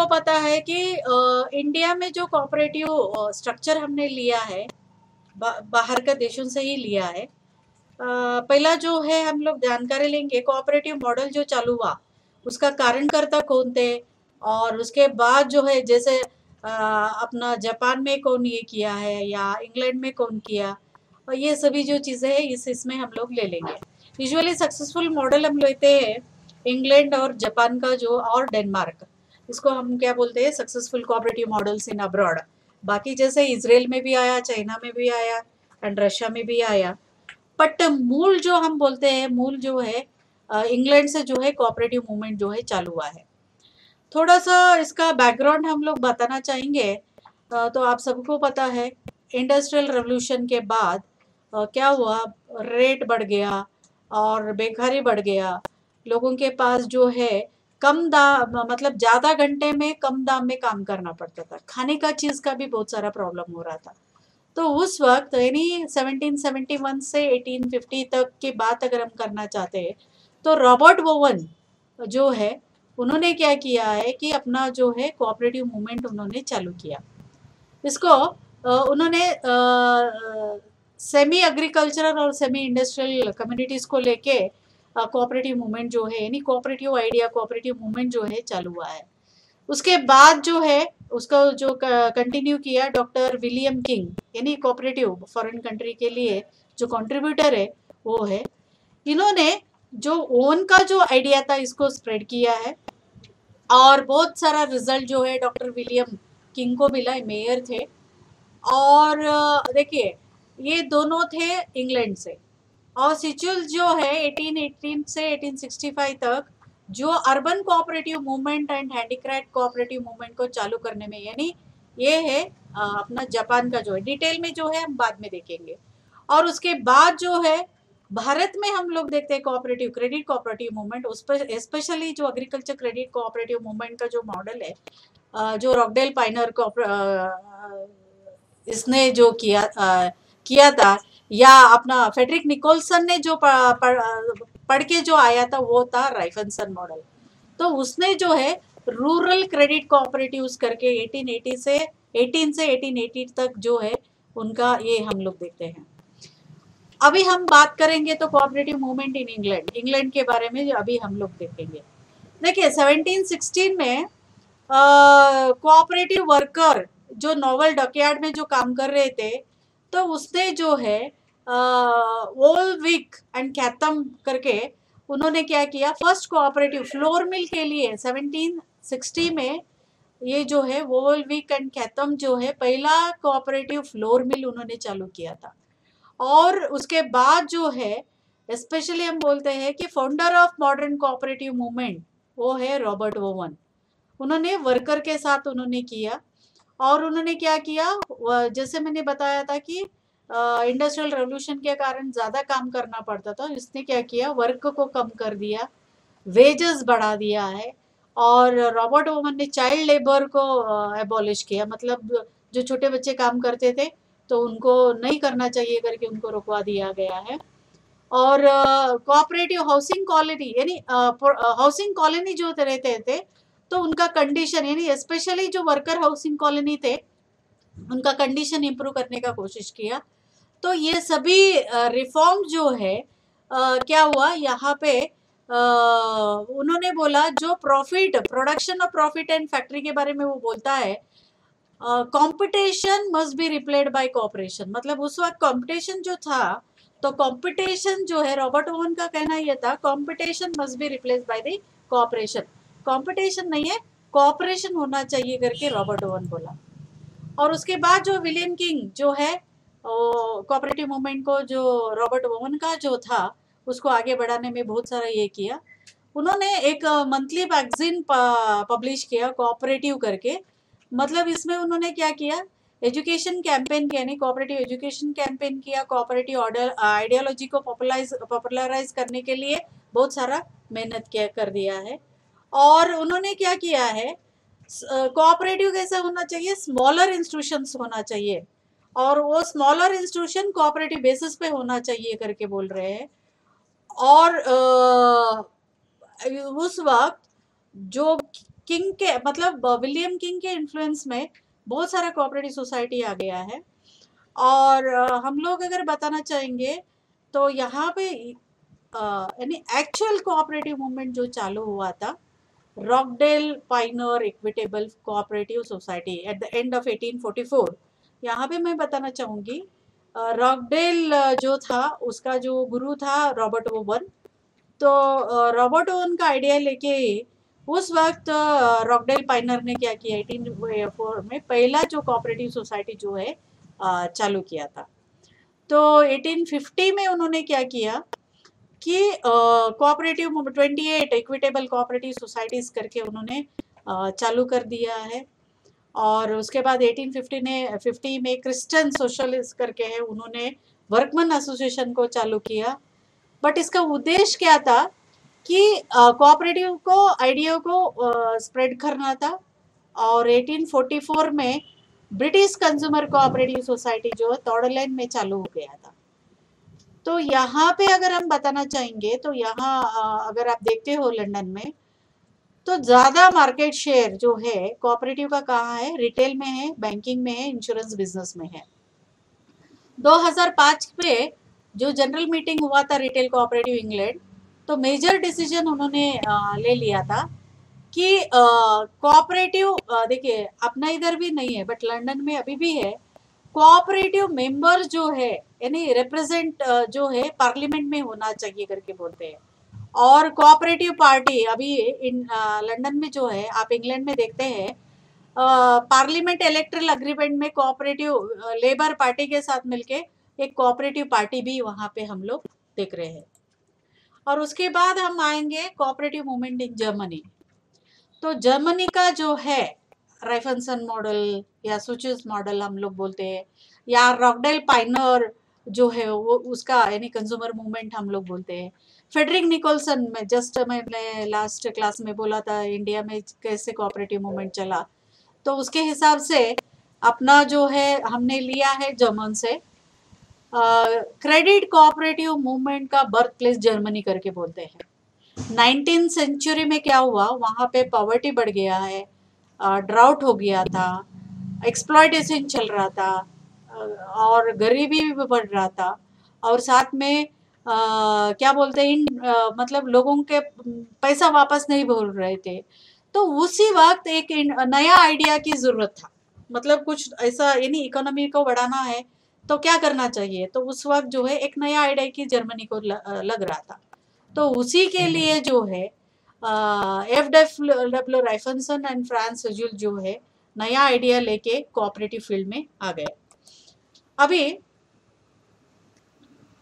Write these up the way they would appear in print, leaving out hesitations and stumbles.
को पता है कि इंडिया में जो कोऑपरेटिव स्ट्रक्चर हमने लिया है बाहर के देशों से ही लिया है। पहला जो है हम लोग जानकारी लेंगे कोऑपरेटिव मॉडल जो चालू हुआ उसका कारणकर्ता कौन थे, और उसके बाद जो है जैसे अपना जापान में कौन ये किया है या इंग्लैंड में कौन किया, और ये सभी जो चीज़ें हैं इसमें हम लोग ले लेंगे। यूजुअली सक्सेसफुल मॉडल हम लेते हैं इंग्लैंड और जापान का जो, और डेनमार्क, इसको हम क्या बोलते हैं successful cooperative models in abroad. बाकी जैसे इजराइल में भी आया, चाइना में भी आया एंड रशिया में भी आया, बट मूल जो हम बोलते हैं मूल जो है इंग्लैंड से जो है कोऑपरेटिव मूवमेंट जो है चालू हुआ है। थोड़ा सा इसका बैकग्राउंड हम लोग बताना चाहेंगे। तो आप सबको पता है इंडस्ट्रियल रेवोल्यूशन के बाद क्या हुआ, रेट बढ़ गया और बेकारी बढ़ गया। लोगों के पास जो है कम दाम, मतलब ज़्यादा घंटे में कम दाम में काम करना पड़ता था, खाने का चीज़ का भी बहुत सारा प्रॉब्लम हो रहा था। तो उस वक्त यानी 1771 से 1850 तक की बात अगर हम करना चाहते हैं तो रॉबर्ट बोवन जो है उन्होंने क्या किया है कि अपना जो है कोऑपरेटिव मूवमेंट उन्होंने चालू किया। इसको उन्होंने सेमी एग्रीकल्चरल और सेमी इंडस्ट्रियल कम्युनिटीज़ को लेके कोऑपरेटिव मूवमेंट जो है यानी कोऑपरेटिव आइडिया कोऑपरेटिव मूवमेंट जो है चालू हुआ है। उसके बाद जो है उसको जो कंटिन्यू किया डॉक्टर विलियम किंग, यानी कोऑपरेटिव फॉरेन कंट्री के लिए जो कंट्रीब्यूटर है वो है। इन्होंने जो ओन का जो आइडिया था इसको स्प्रेड किया है और बहुत सारा रिजल्ट जो है डॉक्टर विलियम किंग को मिला, मेयर थे। और देखिए ये दोनों थे इंग्लैंड से, और सिचुअल जो है 1818 से 1865 तक जो urban cooperative movement and handicraft cooperative movement को चालू करने में, यानी ये है अपना जापान का जो है, डिटेल में जो है हम बाद में देखेंगे। और उसके बाद जो है भारत में हम लोग देखते हैं कोऑपरेटिव क्रेडिट कोऑपरेटिव मूवमेंट, उस पर स्पेशली जो एग्रीकल्चर क्रेडिट कोऑपरेटिव मूवमेंट का जो मॉडल है जो रॉकडेल पाइनर को इसने जो किया था, या अपना फेडरिक निकोलसन ने जो पढ़ के जो आया था वो था राइफनसन मॉडल। तो उसने जो है रूरल क्रेडिट कोऑपरेटिव्स करके 1880 से 1880 तक जो है उनका ये हम लोग देखते हैं। अभी हम बात करेंगे तो कोऑपरेटिव मूवमेंट इन इंग्लैंड के बारे में अभी हम लोग देखेंगे। देखिए 1716 में कोऑपरेटिव वर्कर जो नोवल डॉकयार्ड में जो काम कर रहे थे, तो उसने जो है वोलविक एंड कैथम करके उन्होंने क्या किया, फर्स्ट कोऑपरेटिव फ्लोर मिल के लिए 1760 में ये जो है वोलविक एंड कैथम जो है पहला कोऑपरेटिव फ्लोर मिल उन्होंने चालू किया था। और उसके बाद जो है स्पेशली हम बोलते हैं कि founder of modern cooperative movement वो है रॉबर्ट ओवन। उन्होंने वर्कर के साथ उन्होंने किया, और उन्होंने क्या किया, जैसे मैंने बताया था कि इंडस्ट्रियल रेवोल्यूशन के कारण ज़्यादा काम करना पड़ता था, इसने क्या किया वर्क को कम कर दिया, वेजेस बढ़ा दिया है। और रॉबर्ट ओवन ने चाइल्ड लेबर को एबॉलिश किया, मतलब जो छोटे बच्चे काम करते थे तो उनको नहीं करना चाहिए करके उनको रुकवा दिया गया है। और कोऑपरेटिव हाउसिंग कॉलोनी यानी हाउसिंग कॉलोनी जो रहते थे तो उनका कंडीशन यानी स्पेशली जो वर्कर हाउसिंग कॉलोनी थे उनका कंडीशन इंप्रूव करने का कोशिश किया। तो ये सभी रिफॉर्म जो है क्या हुआ यहाँ पे उन्होंने बोला जो profit production of profit and factory के बारे में वो बोलता है competition must be replaced by cooperation. मतलब उस वक्त कंपटीशन जो था तो कंपटीशन जो है रॉबर्ट ओवन का कहना यह था competition must be replace by the cooperation, competition नहीं है कोऑपरेशन होना चाहिए करके रॉबर्ट ओवन बोला। और उसके बाद जो विलियम किंग जो है कोऑपरेटिव मूवमेंट को जो रॉबर्ट ओवन का जो था उसको आगे बढ़ाने में बहुत सारा ये किया। उन्होंने एक मंथली मैगजीन पब्लिश किया कोऑपरेटिव करके, मतलब इसमें उन्होंने क्या किया एजुकेशन कैंपेन किया, यानी कोऑपरेटिव एजुकेशन कैंपेन किया, कोऑपरेटिव आइडियोलॉजी को पॉपुलराइज करने के लिए बहुत सारा मेहनत किया कर दिया है। और उन्होंने क्या किया है कोऑपरेटिव कैसा होना चाहिए, स्मॉलर इंस्टीट्यूशंस होना चाहिए, और वो स्मॉलर इंस्टीट्यूशन कोऑपरेटिव बेसिस पे होना चाहिए करके बोल रहे हैं। और उस वक्त जो किंग के मतलब विलियम किंग के इन्फ्लुएंस में बहुत सारा कोऑपरेटिव सोसाइटी आ गया है। और हम लोग अगर बताना चाहेंगे तो यहाँ पे यानी एक्चुअल कोऑपरेटिव मूवमेंट जो चालू हुआ था, Rochdale pioneer equitable cooperative society at the end of 1844। यहाँ पे मैं बताना चाहूँगी रॉकडेल जो था उसका जो गुरु था रॉबर्ट ओवन। तो रॉबर्ट ओवन का आइडिया लेके उस वक्त रॉकडेल पाइनर ने क्या किया, 1804 में पहला जो कोऑपरेटिव सोसाइटी जो है चालू किया था। तो 1850 में उन्होंने क्या किया कि कोऑपरेटिव 28 इक्विटेबल कोऑपरेटिव सोसाइटीज करके उन्होंने चालू कर दिया है। और उसके बाद 1850 में क्रिश्चियन सोशलिस्ट करके है, उन्होंने वर्कमैन एसोसिएशन को चालू किया। बट इसका उद्देश्य क्या था कि कोऑपरेटिव को आइडिया को स्प्रेड करना था। और 1844 में ब्रिटिश कंज्यूमर कोऑपरेटिव सोसाइटी जो है थॉडरलैंड में चालू हो गया था। तो यहाँ पे अगर हम बताना चाहेंगे तो यहाँ अगर आप देखते हो लंदन में तो ज़्यादा मार्केट शेयर जो है कोऑपरेटिव का कहाँ है, रिटेल में है, बैंकिंग में है, इंश्योरेंस बिजनेस में है। 2005 में जो जनरल मीटिंग हुआ था रिटेल कोऑपरेटिव इंग्लैंड, तो मेजर डिसीजन उन्होंने ले लिया था कि कोऑपरेटिव देखिए अपना इधर भी नहीं है बट लंदन में अभी भी है, कोऑपरेटिव मेंबर जो है यानी रिप्रेजेंट जो है पार्लियामेंट में होना चाहिए करके बोलते हैं। और कोऑपरेटिव पार्टी अभी इन लंदन में जो है, आप इंग्लैंड में देखते हैं पार्लियामेंट इलेक्ट्रल अग्रीमेंट में कोऑपरेटिव लेबर पार्टी के साथ मिलके एक कोऑपरेटिव पार्टी भी वहां पे हम लोग देख रहे हैं। और उसके बाद हम आएंगे कोऑपरेटिव मूवमेंट इन जर्मनी। तो जर्मनी का जो है राइफनसन मॉडल या सुचेस मॉडल हम लोग बोलते हैं, या रॉकडेल पाइनर जो है वो उसका यानी कंज्यूमर मूवमेंट हम लोग बोलते हैं। फेडरिक निकोलसन में जस्ट मैंने लास्ट क्लास में बोला था इंडिया में कैसे कोऑपरेटिव मूवमेंट चला, तो उसके हिसाब से अपना जो है हमने लिया है जर्मन से। क्रेडिट कोऑपरेटिव मूवमेंट का बर्थ प्लेस जर्मनी करके बोलते हैं। 19th सेंचुरी में क्या हुआ, वहाँ पे पॉवर्टी बढ़ गया है, ड्राउट हो गया था, एक्सप्लॉयटेशन चल रहा था, और गरीबी भी बढ़ रहा था, और साथ में क्या बोलते हैं मतलब लोगों के पैसा वापस नहीं भर रहे थे। तो उसी वक्त एक नया आइडिया की जरूरत था, मतलब कुछ ऐसा यानी इकोनॉमी को बढ़ाना है तो क्या करना चाहिए। तो उस वक्त जो है एक नया आइडिया की जर्मनी को लग रहा था। तो उसी के लिए जो है एफ.डब्ल्यू. राइफनसन एंड फ्रांस सुजुल जो है नया आइडिया लेके कोऑपरेटिव फील्ड में आ गए। अभी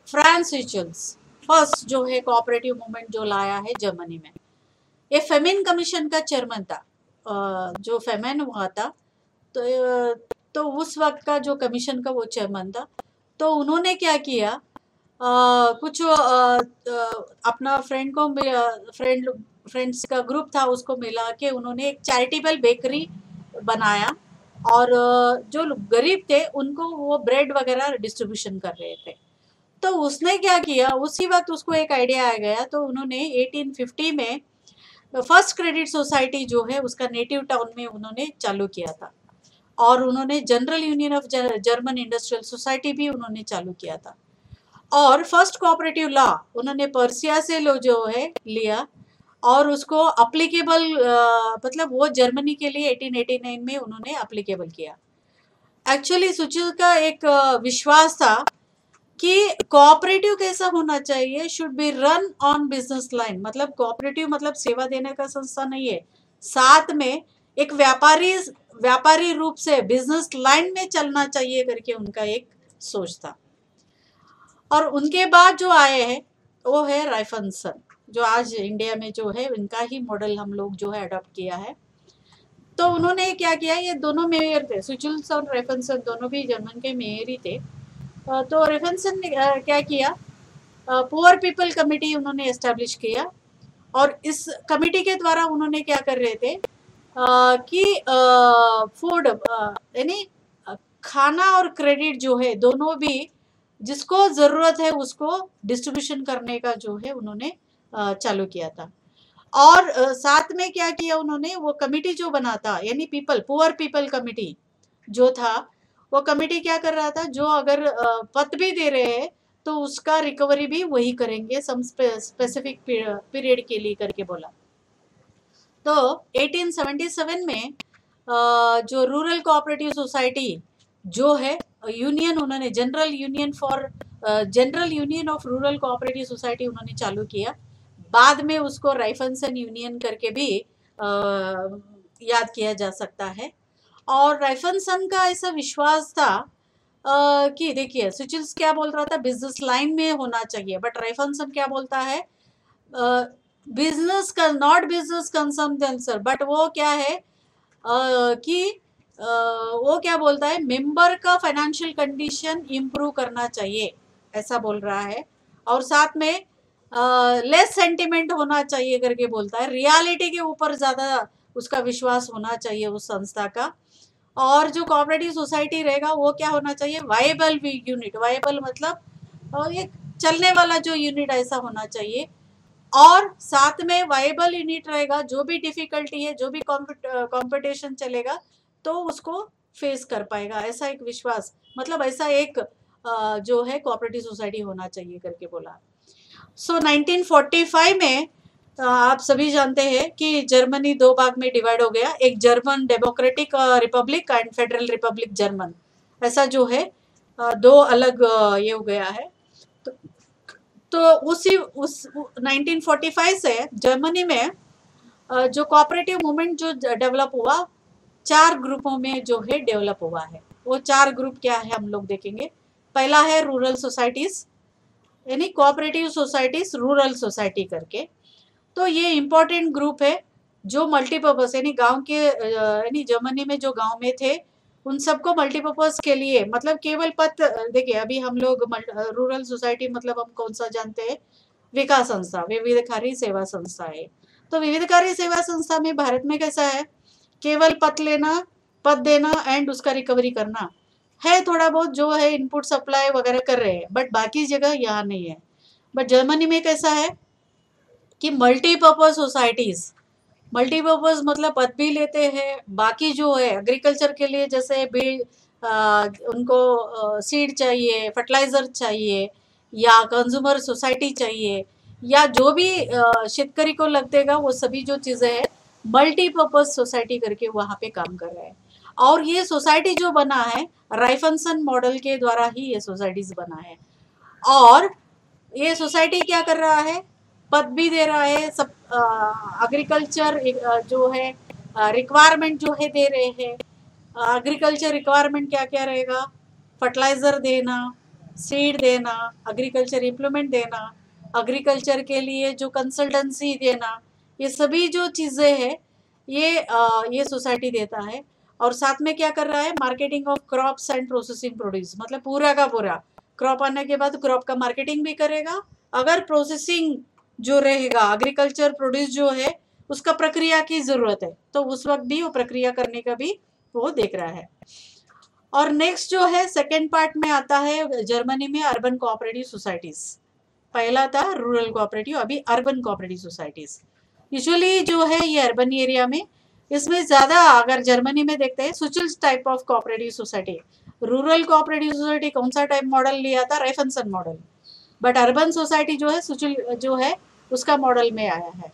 फ्रांस सुजुल्स फर्स्ट जो है कोऑपरेटिव मूवमेंट जो लाया है जर्मनी में, ये फेमिन कमीशन का चेयरमैन था। जो फेमिन हुआ था तो उस वक्त का जो कमीशन का वो चेयरमैन था। तो उन्होंने क्या किया, कुछ अपना फ्रेंड्स का ग्रुप था उसको मिला के उन्होंने एक चैरिटेबल बेकरी बनाया, और जो गरीब थे उनको वो ब्रेड वगैरह डिस्ट्रीब्यूशन कर रहे थे। तो उसने क्या किया, उसी वक्त उसको एक आइडिया आ गया, तो उन्होंने 1850 में फर्स्ट क्रेडिट सोसाइटी जो है उसका नेटिव टाउन में उन्होंने चालू किया था। और उन्होंने general union of German industrial society भी उन्होंने चालू किया था। और फर्स्ट कोऑपरेटिव लॉ उन्होंने पर्सिया से लो जो है लिया, और उसको अप्लीकेबल मतलब वो जर्मनी के लिए 1889 में उन्होंने अप्लीकेबल किया। एक्चुअली सुचिल का एक विश्वास था कि कोऑपरेटिव कैसा होना चाहिए, should be run on business line, मतलब कोऑपरेटिव मतलब सेवा देने का संस्था नहीं है, साथ में एक व्यापारी रूप से बिजनेस लाइन में चलना चाहिए करके उनका एक सोच था। और उनके बाद जो आए हैं वो है राइफनसन, जो आज इंडिया में जो है उनका ही मॉडल हम लोग जो है अडॉप्ट किया है। तो उन्होंने क्या किया, ये दोनों मेयर थे, सुचुल्स और राइफनसन दोनों भी जर्मन के मेयर ही थे। तो राइफनसन ने क्या किया, पुअर पीपल कमेटी उन्होंने एस्टेब्लिश किया, और इस कमेटी के द्वारा उन्होंने क्या कर रहे थे कि फूड यानी खाना और क्रेडिट जो है दोनों भी जिसको ज़रूरत है उसको डिस्ट्रीब्यूशन करने का जो है उन्होंने चालू किया था। और साथ में क्या किया उन्होंने, वो कमिटी जो बना था, यानी पुअर पीपल कमिटी जो था, वो कमिटी क्या कर रहा था, जो अगर पद भी दे रहे हैं तो उसका रिकवरी भी वही करेंगे सम स्पेसिफिक पीरियड के लिए करके बोला। तो 1877 में जो रूरल कोऑपरेटिव सोसाइटी जो है यूनियन, उन्होंने general union of rural cooperative society उन्होंने चालू किया। बाद में उसको राइफन्सन यूनियन करके भी याद किया जा सकता है। और राइफन्सन का ऐसा विश्वास था कि देखिए सुचिल्स क्या बोल रहा था, बिजनेस लाइन में होना चाहिए, बट राइफन्सन क्या बोलता है, बिजनेस का नॉट बिजनेस कंसम्पशन, बट वो क्या है कि वो क्या बोलता है, मेंबर का फाइनेंशियल कंडीशन इम्प्रूव करना चाहिए, ऐसा बोल रहा है। और साथ में लेस सेंटिमेंट होना चाहिए करके बोलता है, रियलिटी के ऊपर ज़्यादा उसका विश्वास होना चाहिए उस संस्था का। और जो कोऑपरेटिव सोसाइटी रहेगा वो क्या होना चाहिए, वायबल यूनिट, वायबल मतलब एक चलने वाला जो यूनिट ऐसा होना चाहिए। और साथ में वायबल यूनिट रहेगा, जो भी डिफिकल्टी है, जो भी कंपटीशन चलेगा तो उसको फेस कर पाएगा, ऐसा एक विश्वास, मतलब ऐसा एक जो है कोऑपरेटिव सोसाइटी होना चाहिए करके बोला। सो 1945 में आप सभी जानते हैं कि जर्मनी दो भाग में डिवाइड हो गया, एक German democratic Republic and federal Republic German, ऐसा जो है दो अलग ये हो गया है। तो उस 1945 से जर्मनी में जो कोऑपरेटिव मूवमेंट जो डेवलप हुआ, 4 ग्रुपों में जो है डेवलप हुआ है। वो 4 ग्रुप क्या है हम लोग देखेंगे। पहला है रूरल सोसाइटीज, यानी कोऑपरेटिव सोसाइटीज रूरल सोसाइटी करके। तो ये इम्पोर्टेंट ग्रुप है जो मल्टीपर्पज, यानी गांव के यानी जर्मनी में जो गांव में थे उन सबको मल्टीपर्पज के लिए, मतलब केवल पद, देखिए अभी हम लोग रूरल सोसाइटी मतलब हम कौन सा जानते हैं, विकास संस्था, विविधकारी सेवा संस्था है। तो विविधकारी सेवा संस्था में भारत में कैसा है, केवल पद देना एंड उसका रिकवरी करना है, थोड़ा बहुत जो है इनपुट सप्लाई वगैरह कर रहे हैं, बट बाकी जगह यहाँ नहीं है। बट जर्मनी में कैसा है कि मल्टीपर्पज सोसाइटीज, मल्टीपर्पज मतलब पद भी लेते हैं, बाकी जो है एग्रीकल्चर के लिए जैसे भी उनको सीड चाहिए, फर्टिलाइजर चाहिए, या कंज्यूमर सोसाइटी चाहिए, या जो भी शेतकरी को लगेगा वो सभी जो चीज़ें हैं मल्टीपर्पज सोसाइटी करके वहाँ पे काम कर रहे हैं। और ये सोसाइटी जो बना है राइफन्सन मॉडल के द्वारा ही ये सोसाइटीज बना है। और ये सोसाइटी क्या कर रहा है, पद भी दे रहा है, सब एग्रीकल्चर जो है रिक्वायरमेंट जो है दे रहे हैं। एग्रीकल्चर रिक्वायरमेंट क्या क्या रहेगा, फर्टिलाइजर देना, सीड देना, एग्रीकल्चर इम्प्लीमेंट देना, एग्रीकल्चर के लिए जो कंसल्टेंसी देना, ये सभी जो चीज़ें हैं ये सोसाइटी देता है। और साथ में क्या कर रहा है, marketing of crops and processing produce, मतलब पूरा का पूरा क्रॉप आने के बाद क्रॉप का मार्केटिंग भी करेगा, अगर प्रोसेसिंग जो रहेगा एग्रीकल्चर प्रोड्यूस जो है उसका प्रक्रिया की जरूरत है तो उस वक्त भी वो प्रक्रिया करने का भी वो देख रहा है। और नेक्स्ट जो है सेकेंड पार्ट में आता है जर्मनी में अर्बन कोऑपरेटिव सोसाइटीज। पहला था रूरल कोऑपरेटिव, अभी अर्बन कोऑपरेटिव सोसाइटीज। यूजुअली जो है ये अर्बन एरिया में, इसमें ज्यादा अगर जर्मनी में देखते हैं सुचिल्स type of cooperative society. Rural cooperative society कौन सा टाइप मॉडल लिया था, Raiffeisen model, but urban society जो है सुचिल जो है उसका मॉडल में आया है।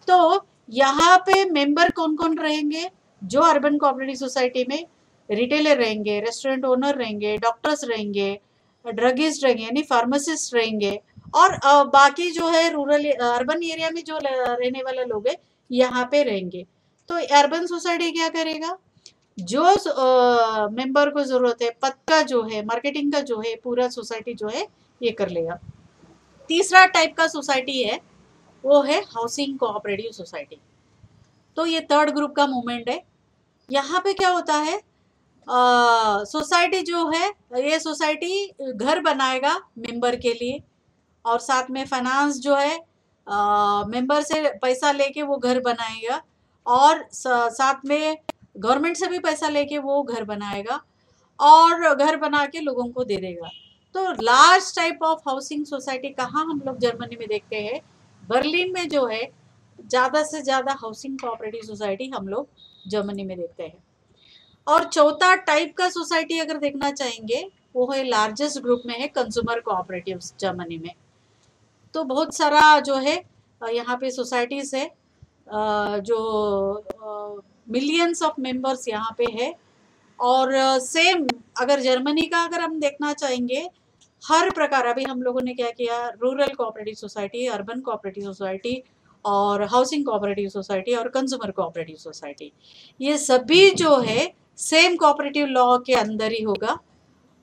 तो यहाँ पे मेंबर कौन कौन रहेंगे, जो अर्बन कोऑपरेटिव सोसाइटी में रिटेलर रहेंगे, रेस्टोरेंट ओनर रहेंगे, डॉक्टर्स रहेंगे, ड्रगिस्ट रहेंगे यानी फार्मासिस्ट रहेंगे, और बाकी जो है रूरल अर्बन एरिया में जो रहने वाले लोग हैं यहाँ पे रहेंगे। तो अर्बन सोसाइटी क्या करेगा, जो मेंबर को जरूरत है पद का जो है, मार्केटिंग का जो है, पूरा सोसाइटी जो है ये कर लेगा। तीसरा टाइप का सोसाइटी है वो है हाउसिंग कोऑपरेटिव सोसाइटी। तो ये थर्ड ग्रुप का मूवमेंट है। यहाँ पे क्या होता है, सोसाइटी जो है ये सोसाइटी घर बनाएगा मेंबर के लिए, और साथ में फाइनेंस जो है मेंबर से पैसा लेके वो घर बनाएगा, और साथ में गवर्नमेंट से भी पैसा लेके वो घर बनाएगा और घर बना के लोगों को दे देगा। तो large type of housing society कहाँ हम लोग जर्मनी में देखते हैं, बर्लिन में जो है ज़्यादा से ज़्यादा हाउसिंग कोऑपरेटिव सोसाइटी हम लोग जर्मनी में देखते हैं। और चौथा टाइप का सोसाइटी अगर देखना चाहेंगे वो है लार्जेस्ट ग्रुप में है कंज्यूमर कोऑपरेटिव्स जर्मनी में। तो बहुत सारा जो है यहाँ पे सोसाइटीज़ है जो मिलियंस ऑफ मेंबर्स यहाँ पे है। और सेम अगर जर्मनी का अगर हम देखना चाहेंगे, हर प्रकार अभी हम लोगों ने क्या किया, rural cooperative society, urban cooperative society और हाउसिंग कोऑपरेटिव सोसाइटी और कंज्यूमर कोऑपरेटिव सोसाइटी, ये सभी जो है सेम कोऑपरेटिव लॉ के अंदर ही होगा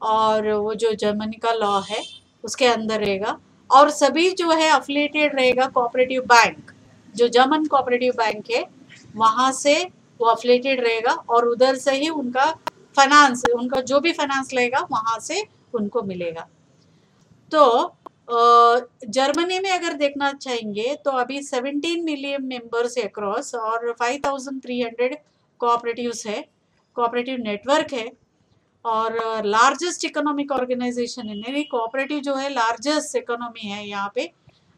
और वो जो जर्मनी का लॉ है उसके अंदर रहेगा। और सभी जो है अफिलिएटेड रहेगा कोऑपरेटिव बैंक, जो जर्मन कोऑपरेटिव बैंक है वहाँ से वो अफिलिएटेड रहेगा और उधर से ही उनका फाइनेंस, उनका जो भी फाइनेंस लगेगा वहाँ से उनको मिलेगा। तो जर्मनी में अगर देखना चाहेंगे तो अभी 17 मिलियन मेंबर्स है अक्रॉस और 5300 कोऑपरेटिव्स है, कोऑपरेटिव नेटवर्क है और लार्जेस्ट इकोनॉमिक ऑर्गेनाइजेशन है। यानी कोऑपरेटिव जो है लार्जेस्ट इकोनॉमी है यहाँ पे।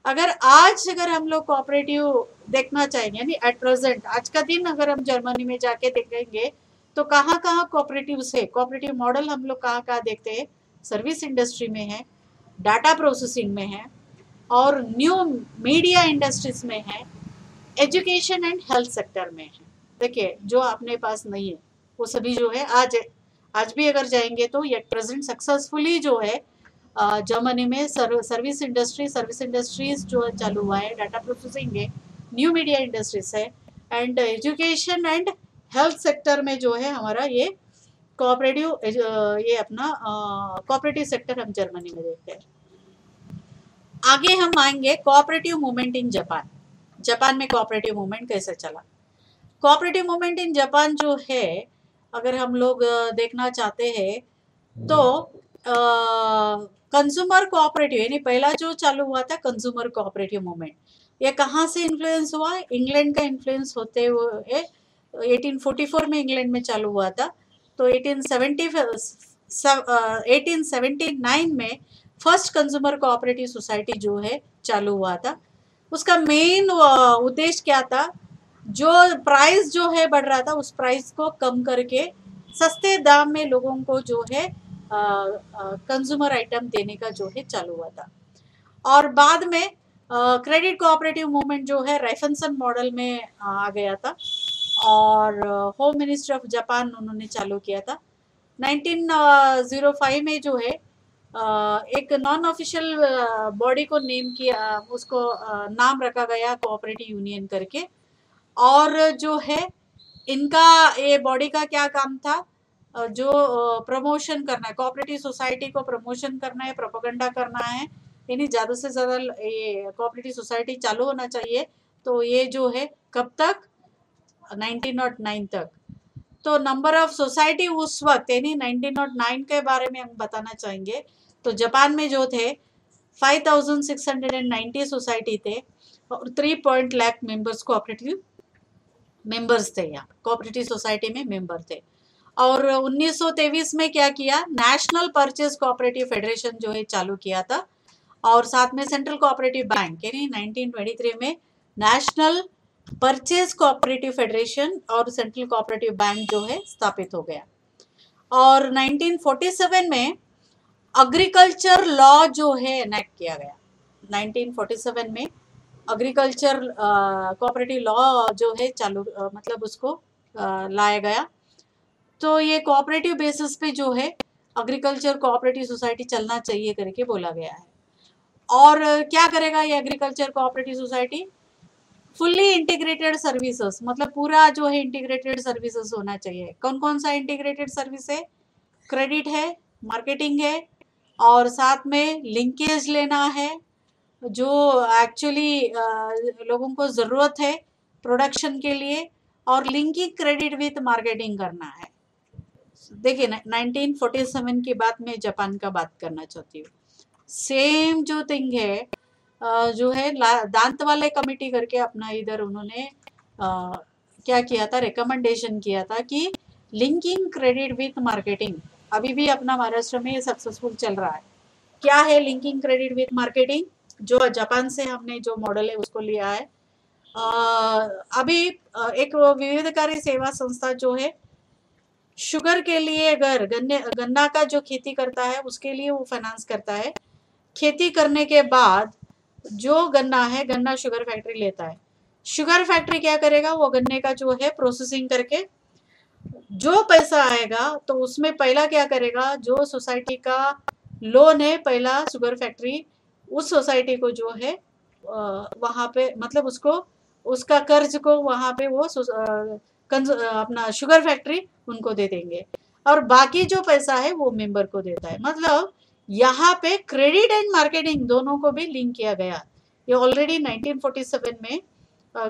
अगर हम लोग कोऑपरेटिव देखना चाहेंगे यानी एट प्रेजेंट आज का दिन अगर हम जर्मनी में जाके देखेंगे तो कहाँ कहाँ कोऑपरेटिव है, कोऑपरेटिव मॉडल हम लोग कहाँ कहाँ देखते हैं, सर्विस इंडस्ट्री में है, डाटा प्रोसेसिंग में है और न्यू मीडिया इंडस्ट्रीज में है, एजुकेशन एंड हेल्थ सेक्टर में है। देखिए जो अपने पास नहीं है वो सभी जो है आज भी अगर जाएंगे तो एट प्रेजेंट सक्सेसफुली जो है जर्मनी में सर्विस इंडस्ट्रीज जो चालू हुआ है, डाटा प्रोसेसिंग है, न्यू मीडिया इंडस्ट्रीज है and education and health sector में जो है हमारा ये कोऑपरेटिव ये अपना कोऑपरेटिव सेक्टर हम जर्मनी में देखते हैं। आगे हम आएंगे cooperative movement in Japan. Japan में कोऑपरेटिव मूवमेंट कैसे चला। कोऑपरेटिव मूवमेंट इन जापान जो है अगर हम लोग देखना चाहते हैं तो कंज्यूमर कोऑपरेटिव यानी पहला जो चालू हुआ था कंज्यूमर कोऑपरेटिव मूवमेंट, ये कहाँ से इन्फ्लुएंस हुआ, इंग्लैंड का इन्फ्लुएंस होते हुए 1844 में इंग्लैंड में चालू हुआ था। तो 1879 में फर्स्ट कंज्यूमर कोऑपरेटिव सोसाइटी जो है चालू हुआ था। उसका मेन उद्देश्य क्या था, जो प्राइस जो है बढ़ रहा था उस प्राइस को कम करके सस्ते दाम में लोगों को जो है कंज्यूमर आइटम देने का जो है चालू हुआ था। और बाद में क्रेडिट कोऑपरेटिव मूवमेंट जो है राइफनसन मॉडल में आ गया था और होम मिनिस्ट्री ऑफ जापान उन्होंने चालू किया था। 1905 में जो है एक नॉन ऑफिशियल बॉडी को नेम किया, उसको नाम रखा गया कोऑपरेटिव यूनियन करके। और जो है इनका ये बॉडी का क्या काम था, जो प्रमोशन करना है, कोऑपरेटिव सोसाइटी को प्रमोशन करना है, प्रोपेगेंडा करना है, यानी ज़्यादा से ज़्यादा ये कोऑपरेटिव सोसाइटी चालू होना चाहिए। तो ये जो है कब तक, 1909 तक। तो नंबर ऑफ सोसाइटी उस वक्त यानी 1909 के बारे में हम बताना चाहेंगे तो जापान में जो थे 5690 सोसाइटी थे और 3 लाख मेंबर्स कोऑपरेटिव मेंबर्स थे, यहाँ कोऑपरेटिव सोसाइटी में मेंबर थे। और 1923 में क्या किया, नेशनल परचेज कोऑपरेटिव फेडरेशन जो है चालू किया था और साथ में सेंट्रल कोऑपरेटिव बैंक यानी 1923 में नेशनल परचेज कोऑपरेटिव फेडरेशन और सेंट्रल कोऑपरेटिव बैंक जो है स्थापित हो गया। और 1947 में एग्रीकल्चर लॉ जो है एनेक्ट किया गया। 1947 में एग्रीकल्चर कोऑपरेटिव लॉ जो है चालू मतलब उसको लाया गया। तो ये कोऑपरेटिव बेसिस पे जो है एग्रीकल्चर कोऑपरेटिव सोसाइटी चलना चाहिए करके बोला गया है। और क्या करेगा ये agriculture cooperative society, fully integrated services, मतलब पूरा जो है इंटीग्रेटेड सर्विसेज होना चाहिए। कौन कौन सा इंटीग्रेटेड सर्विस है, क्रेडिट है, मार्केटिंग है और साथ में लिंकेज लेना है जो एक्चुअली लोगों को ज़रूरत है प्रोडक्शन के लिए, और लिंकिंग क्रेडिट विथ मार्केटिंग करना है। देखिए 1947 की बात मैं जापान का बात करना चाहती हूँ। सेम जो थिंग है जो है दांत वाले कमेटी करके अपना इधर उन्होंने क्या किया था, रिकमेंडेशन किया था कि लिंकिंग क्रेडिट विथ मार्केटिंग अभी भी अपना महाराष्ट्र में सक्सेसफुल चल रहा है। क्या है लिंकिंग क्रेडिट विथ मार्केटिंग, जो जापान से हमने जो मॉडल है उसको लिया है। अभी एक विविधकारी सेवा संस्था जो है शुगर के लिए, अगर गन्ना का जो खेती करता है उसके लिए वो फाइनेंस करता है। खेती करने के बाद जो गन्ना है, गन्ना शुगर फैक्ट्री लेता है। शुगर फैक्ट्री क्या करेगा, वो गन्ने का जो है प्रोसेसिंग करके जो पैसा आएगा तो उसमें पहला क्या करेगा, जो सोसाइटी का लोन है, पहला शुगर फैक्ट्री उस सोसाइटी को जो है वहाँ पे मतलब उसको उसका कर्ज को वहाँ पे वो अपना शुगर फैक्ट्री उनको दे देंगे और बाकी जो पैसा है वो मेंबर को देता है। मतलब यहाँ पे क्रेडिट एंड मार्केटिंग दोनों को भी लिंक किया गया। ये ऑलरेडी 1947 में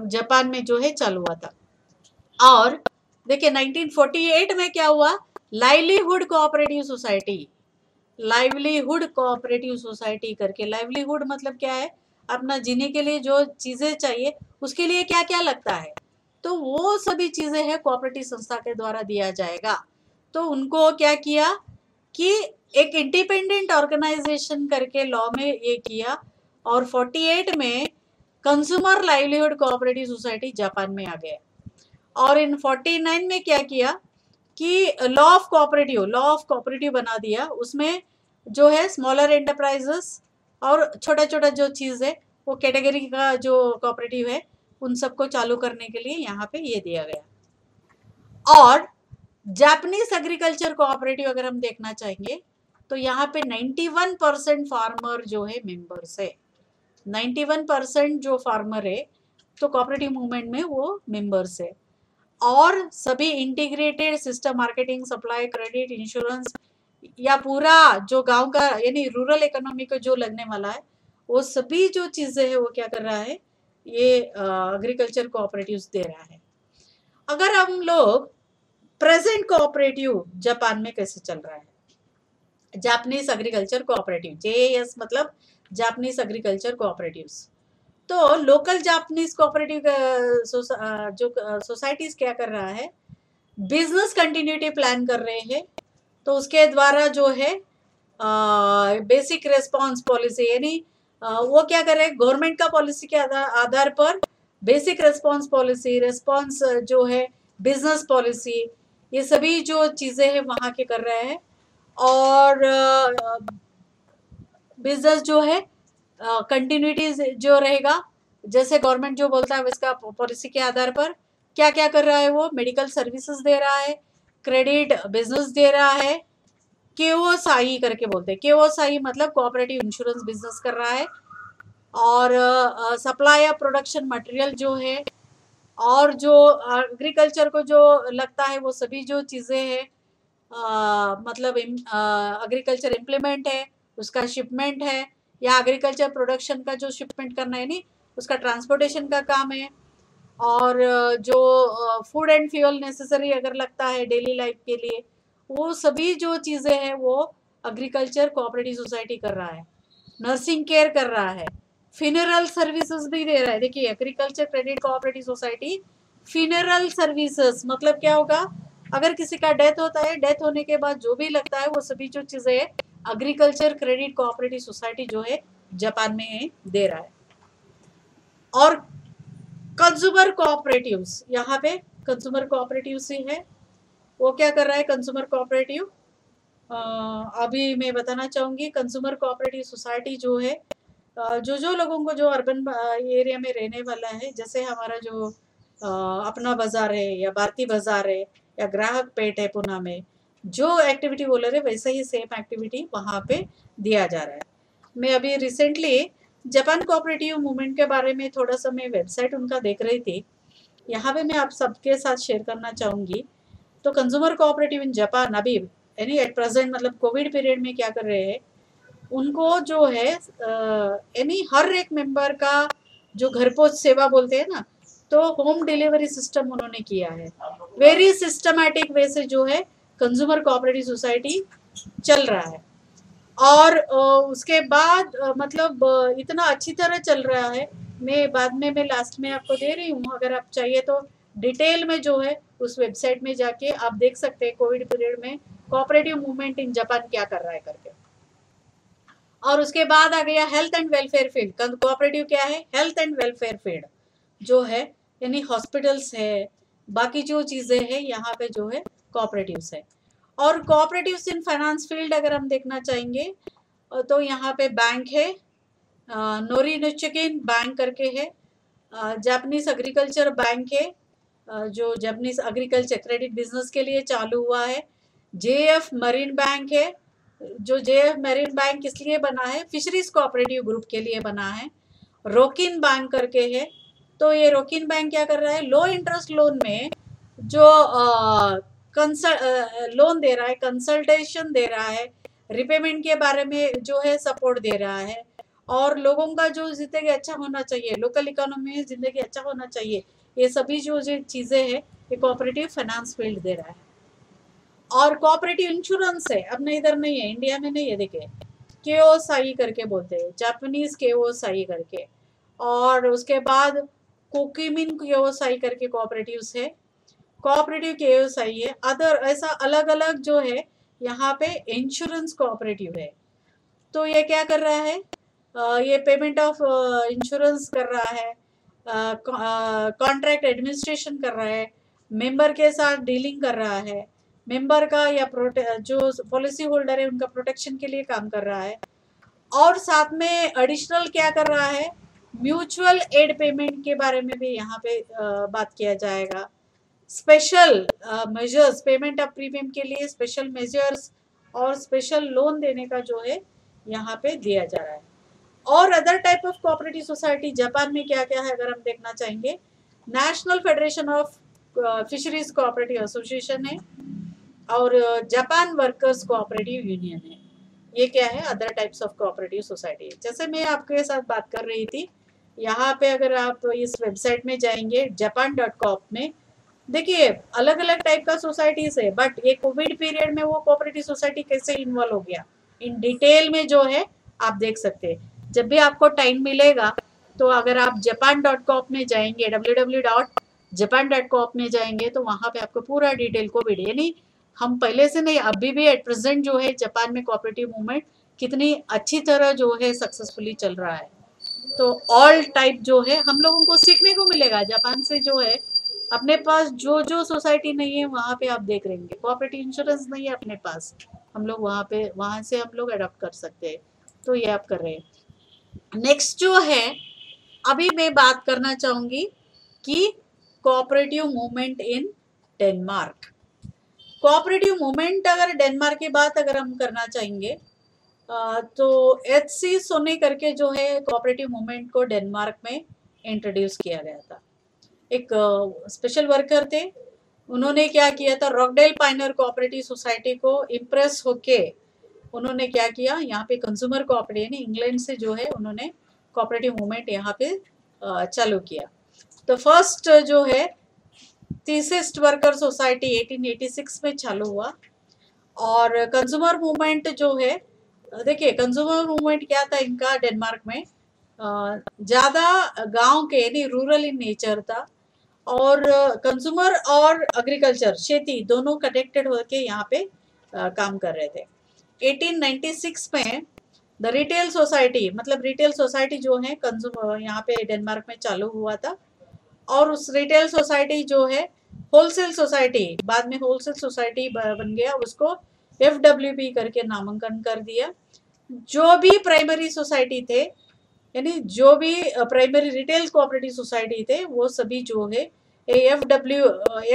जापान में जो है चालू हुआ था। और देखिए 1948 में क्या हुआ, livelihood cooperative society, livelihood cooperative society करके। लाइवलीहुड मतलब क्या है, अपना जीने के लिए जो चीजें चाहिए उसके लिए क्या क्या लगता है, तो वो सभी चीजें हैं कोऑपरेटिव संस्था के द्वारा दिया जाएगा। तो उनको क्या किया कि एक इंडिपेंडेंट ऑर्गेनाइजेशन करके लॉ में ये किया और 48 में consumer livelihood cooperative society Japan में आ गया। और इन 49 में क्या किया कि लॉ ऑफ कोऑपरेटिव बना दिया। उसमें जो है स्मॉलर एंटरप्राइजेस और छोटा छोटा जो चीज़ है वो कैटेगरी का जो कोऑपरेटिव है उन सबको चालू करने के लिए यहाँ पे ये दिया गया। और जापानीज एग्रीकल्चर कोऑपरेटिव अगर हम देखना चाहेंगे तो यहाँ पे 91% फार्मर जो है मेंबर्स है। 91% जो फार्मर है तो कोऑपरेटिव मूवमेंट में वो मेंबर्स है। और सभी integrated system, marketing, supply, credit, insurance या पूरा जो गांव का यानी रूरल इकोनॉमी को जो लगने वाला है वो सभी जो चीजें है वो क्या कर रहा है, ये एग्रीकल्चर कोऑपरेटिव्स दे रहा है। अगर हम लोग प्रेजेंट कोऑपरेटिव जापान में कैसे चल रहा है, जापानीज एग्रीकल्चर कोऑपरेटिव, JAS मतलब जापानीज एग्रीकल्चर कोऑपरेटिव्स। तो लोकल जापानीज कोऑपरेटिव जो सोसाइटीज क्या कर रहा है, बिजनेस कंटिन्यूटी प्लान कर रहे हैं। तो उसके द्वारा जो है बेसिक रेस्पॉन्स पॉलिसी, यानी वो क्या कर रहे हैं, गवर्नमेंट का पॉलिसी के आधार पर बेसिक रेस्पॉन्स पॉलिसी, रेस्पॉन्स जो है बिजनेस पॉलिसी, ये सभी जो चीज़ें हैं वहाँ के कर रहे हैं। और बिजनेस जो है कंटिन्यूटी जो रहेगा, जैसे गवर्नमेंट जो बोलता है उसका पॉलिसी के आधार पर क्या क्या कर रहा है, वो मेडिकल सर्विसेज दे रहा है, क्रेडिट बिजनेस दे रहा है, केओसाई करके बोलते हैं, केओसाई मतलब कोऑपरेटिव इंश्योरेंस बिजनेस कर रहा है। और सप्लाई ऑफ प्रोडक्शन मटेरियल जो है और जो एग्रीकल्चर को जो लगता है वो सभी जो चीज़ें हैं, मतलब एग्रीकल्चर इम्प्लीमेंट है, उसका शिपमेंट है, या एग्रीकल्चर प्रोडक्शन का जो शिपमेंट करना है नहीं उसका ट्रांसपोर्टेशन का काम है। और जो फूड एंड फ्यूल नेसेसरी अगर लगता है डेली लाइफ के लिए, वो सभी जो चीज़ें हैं वो एग्रीकल्चर कोऑपरेटिव सोसाइटी कर रहा है। नर्सिंग केयर कर रहा है, फिनरल सर्विसेज भी दे रहा है। देखिए agriculture credit cooperative society funeral services मतलब क्या होगा, अगर किसी का डेथ होता है, डेथ होने के बाद जो भी लगता है वो सभी जो चीज़ें एग्रीकल्चर क्रेडिट कोऑपरेटिव सोसाइटी जो है जापान में दे रहा है। और कंज्यूमर कोऑपरेटिव्स, यहाँ पे कंज्यूमर कोऑपरेटिव्स ही है, वो क्या कर रहा है कंज्यूमर कोऑपरेटिव, अभी मैं बताना चाहूँगी। कंज्यूमर कोऑपरेटिव सोसाइटी जो है जो लोगों को जो अर्बन एरिया में रहने वाला है, जैसे हमारा जो अपना बाजार है या भारती बाजार है या ग्राहक पेट है पुणे में, जो एक्टिविटी बोल रहे वैसे ही सेम एक्टिविटी वहाँ पे दिया जा रहा है। मैं अभी रिसेंटली जापान कोऑपरेटिव मूवमेंट के बारे में थोड़ा सा मैं वेबसाइट उनका देख रही थी, यहाँ पे मैं आप सबके साथ शेयर करना चाहूँगी। तो कंज्यूमर कोऑपरेटिव इन जापान अभी यानी एट प्रेजेंट मतलब कोविड पीरियड में क्या कर रहे हैं, उनको जो है यानी हर एक मेंबर का जो घर पहुंच सेवा बोलते हैं ना, तो होम डिलीवरी सिस्टम उन्होंने किया है। वेरी सिस्टमैटिक वे से जो है कंज्यूमर कोऑपरेटिव सोसाइटी चल रहा है। और उसके बाद मतलब इतना अच्छी तरह चल रहा है, मैं बाद में मैं लास्ट में आपको दे रही हूँ, अगर आप चाहिए तो डिटेल में जो है उस वेबसाइट में जाके आप देख सकते हैं कोविड पीरियड में कोऑपरेटिव मूवमेंट इन जापान क्या कर रहा है करके। और उसके बाद आ गया health and welfare field. Cooperative क्या है, हेल्थ एंड वेलफेयर फील्ड। जो है, यानी हॉस्पिटल्स है, बाकी जो चीज़ें हैं यहाँ पे जो है कोऑपरेटिव्स है। और कोऑपरेटिव्स इन फाइनेंस फील्ड अगर हम देखना चाहेंगे तो यहाँ पे बैंक है, नोरिनोचिकिन बैंक करके है, जापानीज एग्रीकल्चर बैंक है, जो जापानीज एग्रीकल्चर क्रेडिट बिजनेस के लिए चालू हुआ है। जेएफ मरीन बैंक है, जो जेएफ मरीन बैंक इसलिए बना है, फिशरीज कोऑपरेटिव ग्रुप के लिए बना है। रोकिन बैंक करके है, तो ये रोकिन बैंक क्या कर रहा है, लो इंटरेस्ट लोन में जो लोन दे रहा है, कंसल्टेशन दे रहा है, रिपेमेंट के बारे में जो है सपोर्ट दे रहा है, और लोगों का जो जिंदगी अच्छा होना चाहिए, लोकल इकोनॉमी में जिंदगी अच्छा होना चाहिए, ये सभी जो चीज़ें हैं ये कोऑपरेटिव फाइनेंस फील्ड दे रहा है। और कोऑपरेटिव इंश्योरेंस है, अपने इधर नहीं है, इंडिया में नहीं है, देखिए केओसाई करके बोलते हैं, जापानीज केओसाई करके, और उसके बाद कोकिमिन केओसाई करके कोऑपरेटिव्स है, कोऑपरेटिव केओसाई है, अदर ऐसा अलग अलग जो है यहाँ पे इंश्योरेंस कोऑपरेटिव है। तो ये क्या कर रहा है, ये पेमेंट ऑफ इंश्योरेंस कर रहा है, कॉन्ट्रैक्ट एडमिनिस्ट्रेशन कर रहा है, मेंबर के साथ डीलिंग कर रहा है, मेंबर का या जो पॉलिसी होल्डर है उनका प्रोटेक्शन के लिए काम कर रहा है, और साथ में एडिशनल क्या कर रहा है, म्यूचुअल एड पेमेंट के बारे में भी यहाँ पे बात किया जाएगा। Special measures, payment of premium के लिए स्पेशल मेजर्स और स्पेशल लोन देने का जो है यहाँ पे दिया जा रहा है। और other type of cooperative society Japan में क्या क्या है अगर हम देखना चाहेंगे, national federation of fisheries cooperative association है, और जापान वर्कर्स कोऑपरेटिव यूनियन है। ये क्या है, other types of cooperative society. जैसे मैं आपके साथ बात कर रही थी, यहाँ पे अगर आप इस वेबसाइट में जाएंगे japan.com में, देखिए अलग अलग टाइप का सोसाइटीज है, बट ये कोविड पीरियड में वो कोऑपरेटिव सोसाइटी कैसे इन्वॉल्व हो गया इन डिटेल में जो है आप देख सकते हैं। जब भी आपको टाइम मिलेगा तो अगर आप japan.com में जाएंगे, www.japan.com में जाएंगे, तो वहाँ पे आपको पूरा डिटेल कोविड, यानी हम पहले से नहीं, अभी भी एट प्रेजेंट जो है जापान में कोऑपरेटिव मूवमेंट कितनी अच्छी तरह जो है सक्सेसफुली चल रहा है। तो ऑल टाइप जो है हम लोगों को सीखने को मिलेगा जापान से, जो है अपने पास जो जो सोसाइटी नहीं है वहाँ पे आप देख रहेंगे, कोऑपरेटिव इंश्योरेंस नहीं है अपने पास, हम लोग वहाँ से हम लोग अडॉप्ट कर सकते हैं। तो ये आप कर रहे हैं। नेक्स्ट जो है, अभी मैं बात करना चाहूंगी कि cooperative movement in Denmark. Cooperative movement अगर डेनमार्क की बात अगर हम करना चाहेंगे तो एच.सी. सोनी करके जो है कोऑपरेटिव मूवमेंट को डेनमार्क में इंट्रोड्यूस किया गया था। एक स्पेशल वर्कर थे, उन्होंने क्या किया था, रॉकडेल पाइनर कोऑपरेटिव सोसाइटी को इम्प्रेस होके उन्होंने क्या किया, यहाँ पे कंज्यूमर कोऑपरेटिव यानी इंग्लैंड से जो है उन्होंने कोऑपरेटिव मूवमेंट यहाँ पे चालू किया। तो फर्स्ट जो है थीसिस्ट वर्कर सोसाइटी 1886 में चालू हुआ। और कंज्यूमर मूवमेंट जो है, देखिए कंज्यूमर मूवमेंट क्या था इनका डेनमार्क में, ज़्यादा गांव के यानी रूरल इन नेचर था, और कंज्यूमर और एग्रीकल्चर खेती दोनों कनेक्टेड होकर यहाँ पे काम कर रहे थे। 1896 में द रिटेल सोसाइटी, मतलब रिटेल सोसाइटी जो है कंज्यूमर यहाँ पे डेनमार्क में चालू हुआ था, और उस रिटेल सोसाइटी जो है होलसेल सोसाइटी, बाद में होलसेल सोसाइटी बन गया, उसको FWP करके नामांकन कर दिया। जो भी प्राइमरी सोसाइटी थे, यानी जो भी प्राइमरी रिटेल कोऑपरेटिव सोसाइटी थे, वो सभी जो है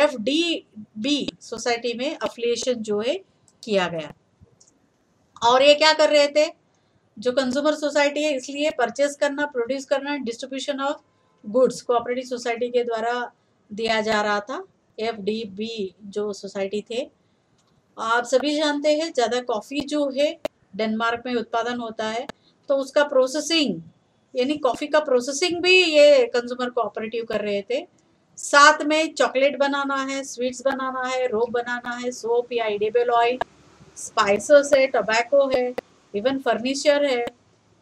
FDB सोसाइटी में अफिलिएशन जो है किया गया। और ये क्या कर रहे थे, जो कंज्यूमर सोसाइटी है इसलिए परचेस करना, प्रोड्यूस करना, distribution of goods cooperative society के द्वारा दिया जा रहा था। FDB जो सोसाइटी थे, आप सभी जानते हैं ज़्यादा कॉफ़ी जो है डेनमार्क में उत्पादन होता है, तो उसका प्रोसेसिंग यानी कॉफ़ी का प्रोसेसिंग भी ये कंज्यूमर कोऑपरेटिव कर रहे थे। साथ में चॉकलेट बनाना है, स्वीट्स बनाना है, रोप बनाना है, सोप या एडिबल ऑयल, स्पाइसेस है, टोबैको है, इवन फर्नीचर है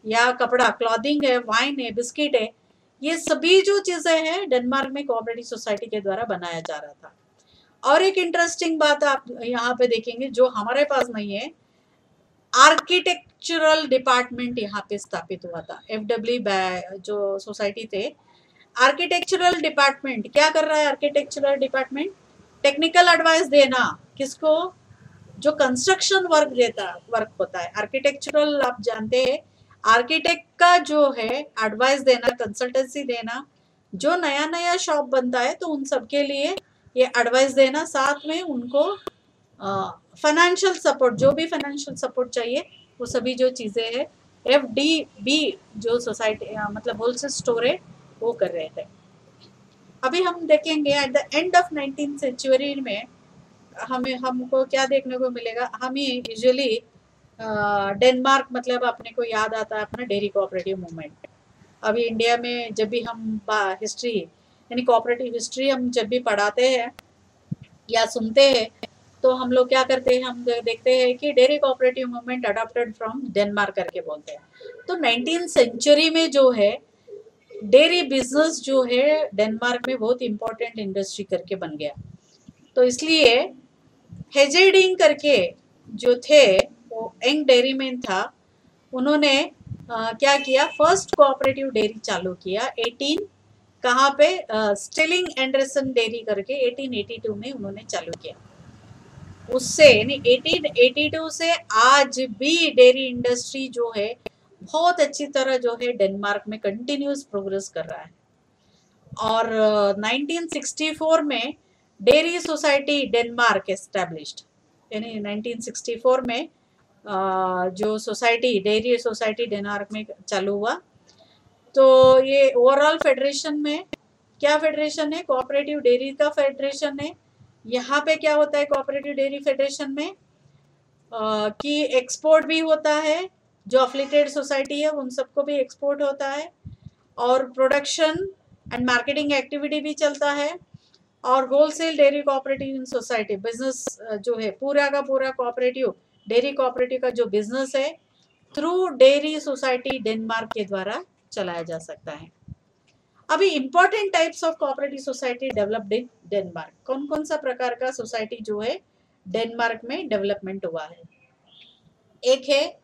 या कपड़ा क्लॉथिंग है, वाइन है, बिस्किट है, ये सभी जो चीज़ें हैं डेनमार्क में कोऑपरेटिव सोसाइटी के द्वारा बनाया जा रहा था। और एक इंटरेस्टिंग बात आप यहाँ पे देखेंगे जो हमारे पास नहीं है, आर्किटेक्चरल डिपार्टमेंट यहाँ पे स्थापित हुआ था। FW जो सोसाइटी थे, आर्किटेक्चरल डिपार्टमेंट क्या कर रहा है? आर्किटेक्चरल डिपार्टमेंट टेक्निकल एडवाइस देना किसको? जो कंस्ट्रक्शन वर्क होता है आर्किटेक्चरल, आप जानते हैं आर्किटेक्ट का जो है एडवाइस देना, कंसल्टेंसी देना, जो नया नया शॉप बनता है तो उन सबके लिए ये एडवाइस देना, साथ में उनको फाइनेंशियल सपोर्ट, जो भी फाइनेंशियल सपोर्ट चाहिए वो सभी जो चीज़ें हैं FDB जो सोसाइटी मतलब होलसेल स्टोर है वो कर रहे थे। अभी हम देखेंगे at the end of 19th century में हमको क्या देखने को मिलेगा? हमें यूजुअली डेनमार्क मतलब अपने को याद आता है अपना डेयरी कोऑपरेटिव मूवमेंट। अभी इंडिया में जब भी हम हिस्ट्री यानी कोऑपरेटिव हिस्ट्री हम जब भी पढ़ाते हैं या सुनते हैं तो हम लोग क्या करते हैं, हम देखते हैं कि dairy cooperative movement adopted from Denmark करके बोलते हैं। तो 19th सेंचुरी में जो है डेयरी बिजनेस जो है डेनमार्क में बहुत इंपॉर्टेंट इंडस्ट्री करके बन गया। तो इसलिए हेजेडिंग करके जो थे वो यंग डेयरी मैन था, उन्होंने क्या किया, फर्स्ट कोऑपरेटिव डेयरी चालू किया 18 कहाँ पे? स्टिलिंग एंडरसन डेयरी करके 1882 में उन्होंने चालू किया। उससे यानी 1882 से आज भी डेयरी इंडस्ट्री जो है बहुत अच्छी तरह जो है डेनमार्क में कंटिन्यूस प्रोग्रेस कर रहा है। और 1964 में डेयरी सोसाइटी डेनमार्क एस्टैब्लिश्ड, यानी 1964 में जो सोसाइटी डेयरी सोसाइटी डेनमार्क में चालू हुआ। तो ये ओवरऑल फेडरेशन में क्या फेडरेशन है? कोऑपरेटिव डेयरी का फेडरेशन है। यहाँ पे क्या होता है कोऑपरेटिव डेयरी फेडरेशन में कि एक्सपोर्ट भी होता है, जो अफिलिएटेड सोसाइटी है उन सबको भी एक्सपोर्ट होता है, और प्रोडक्शन एंड मार्केटिंग एक्टिविटी भी चलता है, और wholesale dairy cooperative society business जो है पूरा का पूरा कोऑपरेटिव डेयरी कोऑपरेटिव का जो बिजनेस है थ्रू डेयरी सोसाइटी डेनमार्क के द्वारा चलाया जा सकता है। अभी important types of cooperative society developed in Denmark, कौन कौन सा प्रकार का सोसाइटी जो है डेनमार्क में डेवलपमेंट हुआ है? एक है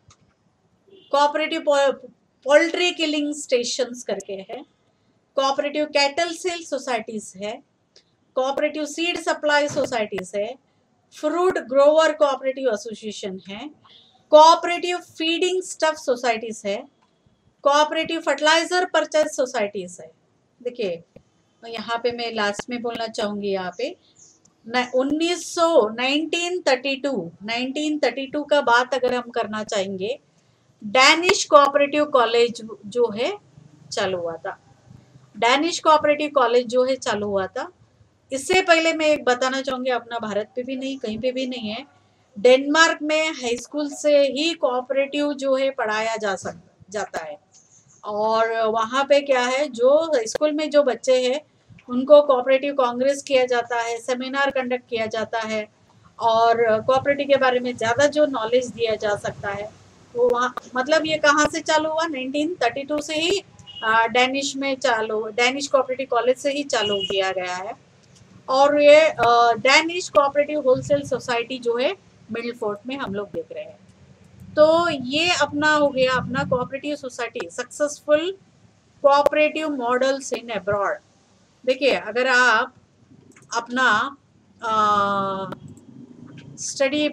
कोऑपरेटिव पोल्ट्री किलिंग स्टेशंस करके है, कोऑपरेटिव कैटल सेल सोसाइटीज है, कोऑपरेटिव सीड सप्लाई सोसाइटीज है, फ्रूट ग्रोवर कोऑपरेटिव एसोसिएशन है, कोऑपरेटिव फीडिंग स्टफ सोसाइटीज है, कोऑपरेटिव फर्टिलाइजर परचेज सोसाइटीज है। देखिए यहाँ पे मैं लास्ट में बोलना चाहूंगी, यहाँ पे 1932 का बात अगर हम करना चाहेंगे, डैनिश कोऑपरेटिव कॉलेज जो है चालू हुआ था। डैनिश कोऑपरेटिव कॉलेज जो है चालू हुआ था। इससे पहले मैं एक बताना चाहूंगी, अपना भारत पे भी नहीं, कहीं पे भी नहीं है, डेनमार्क में हाई स्कूल से ही कोऑपरेटिव जो है पढ़ाया जाता है। और वहाँ पे क्या है, जो स्कूल में जो बच्चे हैं उनको कोऑपरेटिव कांग्रेस किया जाता है, सेमिनार कंडक्ट किया जाता है, और कोऑपरेटिव के बारे में ज़्यादा जो नॉलेज दिया जा सकता है वो वहाँ, मतलब ये कहाँ से चालू हुआ? 1932 से ही डैनिश में चालू, डैनिश कोऑपरेटिव कॉलेज से ही चालू किया गया है। और ये डैनिश कोऑपरेटिव होलसेल सोसाइटी जो है मिडिल फोर्ट में हम लोग देख रहे हैं। तो ये अपना हो गया अपना cooperative society successful cooperative models in abroad. देखिए अगर आप अपना स्टडी